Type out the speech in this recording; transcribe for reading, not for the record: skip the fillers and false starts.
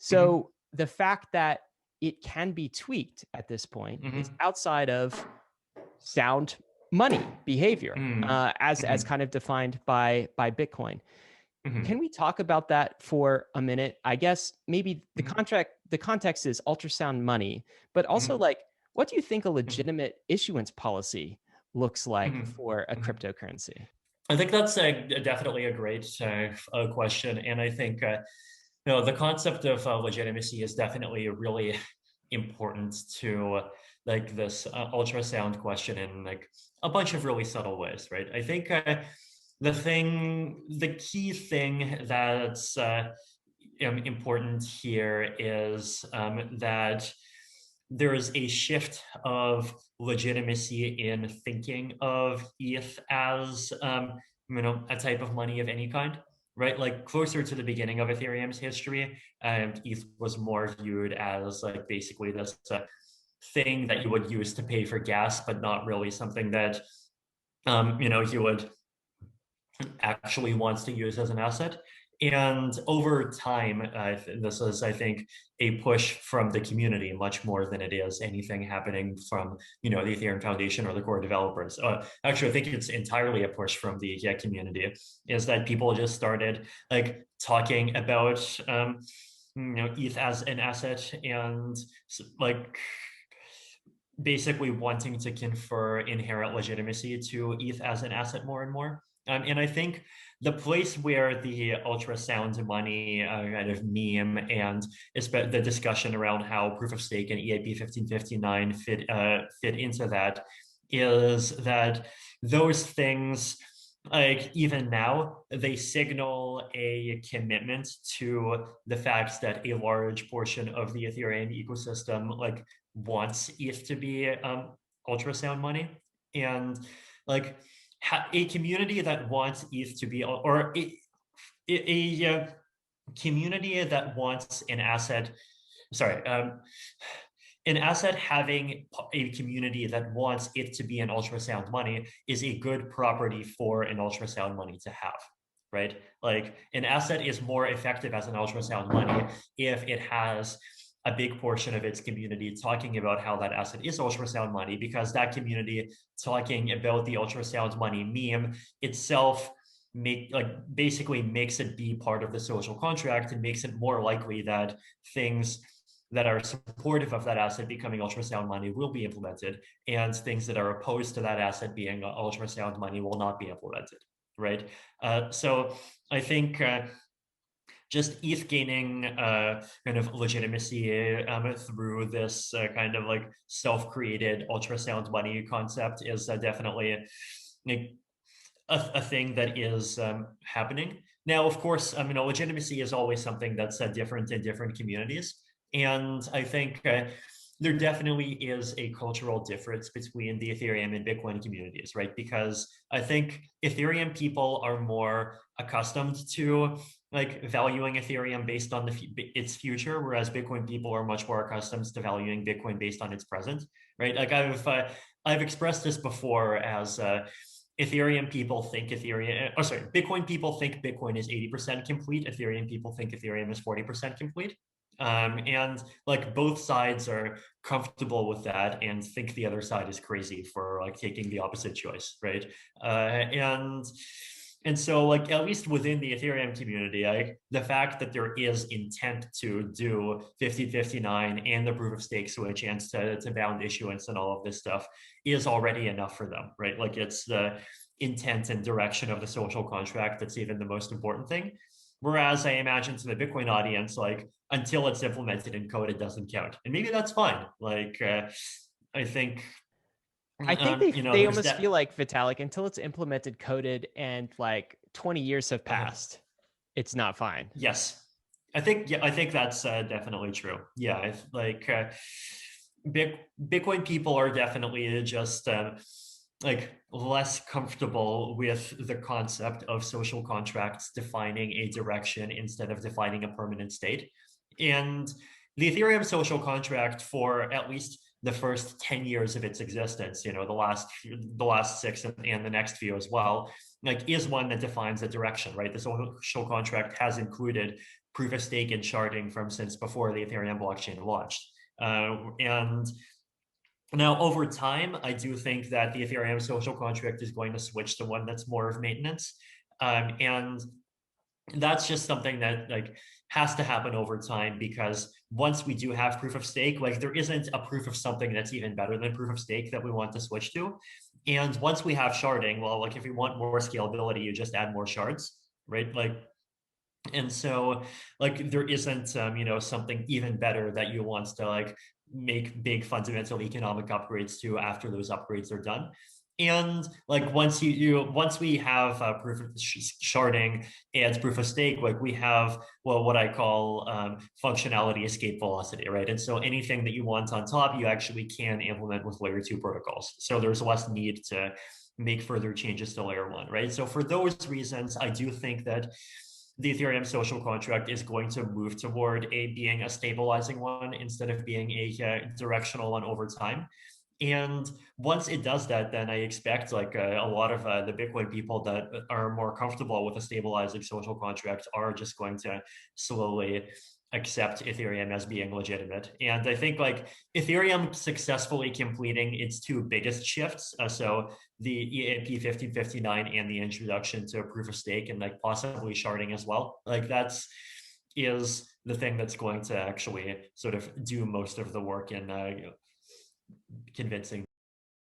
So the fact that it can be tweaked at this point is Hmm. outside of sound money behavior, Hmm. as Hmm. kind of defined by Bitcoin. Can Hmm. we talk about that for a minute? I guess maybe Hmm. the context is ultrasound money, but also Hmm. like, what do you think a Hmm. legitimate issuance policy looks like Hmm. for a Hmm. cryptocurrency? I think that's definitely a great question, and I think the concept of legitimacy is definitely really important to like this ultrasound question in like a bunch of really subtle ways, right? I think the key thing that's important here is that there is a shift of legitimacy in thinking of ETH as a type of money of any kind, right? Like closer to the beginning of Ethereum's history, ETH was more viewed as like basically this thing that you would use to pay for gas, but not really something that you would actually wants to use as an asset. And over time, this is, I think, a push from the community much more than it is anything happening from, the Ethereum Foundation or the core developers. Actually, I think it's entirely a push from the community. Is that people just started like talking about, ETH as an asset and like basically wanting to confer inherent legitimacy to ETH as an asset more and more. And I think the place where the ultrasound money kind of meme and the discussion around how proof of stake and EIP 1559 fit into that is that those things, like even now, they signal a commitment to the fact that a large portion of the Ethereum ecosystem like wants ETH to be ultrasound money, and like a community that wants ETH to be, or a community that wants an asset. Sorry, an asset having a community that wants it to be an ultrasound money is a good property for an ultrasound money to have, right? Like an asset is more effective as an ultrasound money if it has a big portion of its community talking about how that asset is ultrasound money, because that community talking about the ultrasound money meme itself basically makes it be part of the social contract and makes it more likely that things that are supportive of that asset becoming ultrasound money will be implemented, and things that are opposed to that asset being ultrasound money will not be implemented, right? So I think just ETH gaining kind of legitimacy through this kind of like self-created ultrasound money concept is definitely like, a thing that is happening. Now, of course, legitimacy is always something that's different in different communities. And I think there definitely is a cultural difference between the Ethereum and Bitcoin communities, right? Because I think Ethereum people are more accustomed to like valuing Ethereum based on its future, whereas Bitcoin people are much more accustomed to valuing Bitcoin based on its present, right? Like I've expressed this before as Ethereum people think Bitcoin people think Bitcoin is 80% complete. Ethereum people think Ethereum is 40% complete. And like both sides are comfortable with that and think the other side is crazy for like taking the opposite choice, right? And so like at least within the Ethereum community, the fact that there is intent to do 1559 and the proof of stake switch and to bound issuance and all of this stuff is already enough for them, right? Like it's the intent and direction of the social contract that's even the most important thing. Whereas I imagine to the Bitcoin audience, like until it's implemented in code, it doesn't count. And maybe that's fine. Like I think I think they there's almost feel that. like Vitalik until it's implemented, coded, and like 20 years have passed, it's not fine. Yes, I think that's definitely true. Yeah, like Bitcoin people are definitely just like less comfortable with the concept of social contracts defining a direction instead of defining a permanent state. And the Ethereum social contract, for at least the first 10 years of its existence, the last six and the next few as well, like is one that defines a direction, right? The social contract has included proof of stake and sharding from since before the Ethereum blockchain launched. And now, over time, I do think that the Ethereum social contract is going to switch to one that's more of maintenance. And that's just something that like has to happen over time, because once we do have proof of stake, like there isn't a proof of something that's even better than proof of stake that we want to switch to. And once we have sharding, well, like if we want more scalability, you just add more shards, right? Like, and so like there isn't something even better that you want to like make big fundamental economic upgrades to after those upgrades are done. And like once once we have proof of sharding and proof of stake, like we have, well, what I call functionality escape velocity, right? And so anything that you want on top, you actually can implement with layer 2 protocols, so there's less need to make further changes to layer 1, right? So for those reasons, I do think that the Ethereum social contract is going to move toward being a stabilizing one instead of being a directional one over time. And once it does that, then I expect like a lot of the Bitcoin people that are more comfortable with a stabilizing social contract are just going to slowly accept Ethereum as being legitimate. And I think like Ethereum successfully completing its two biggest shifts, so the EAP 1559 and the introduction to proof of stake and like possibly sharding as well, like that's is the thing that's going to actually sort of do most of the work in convincing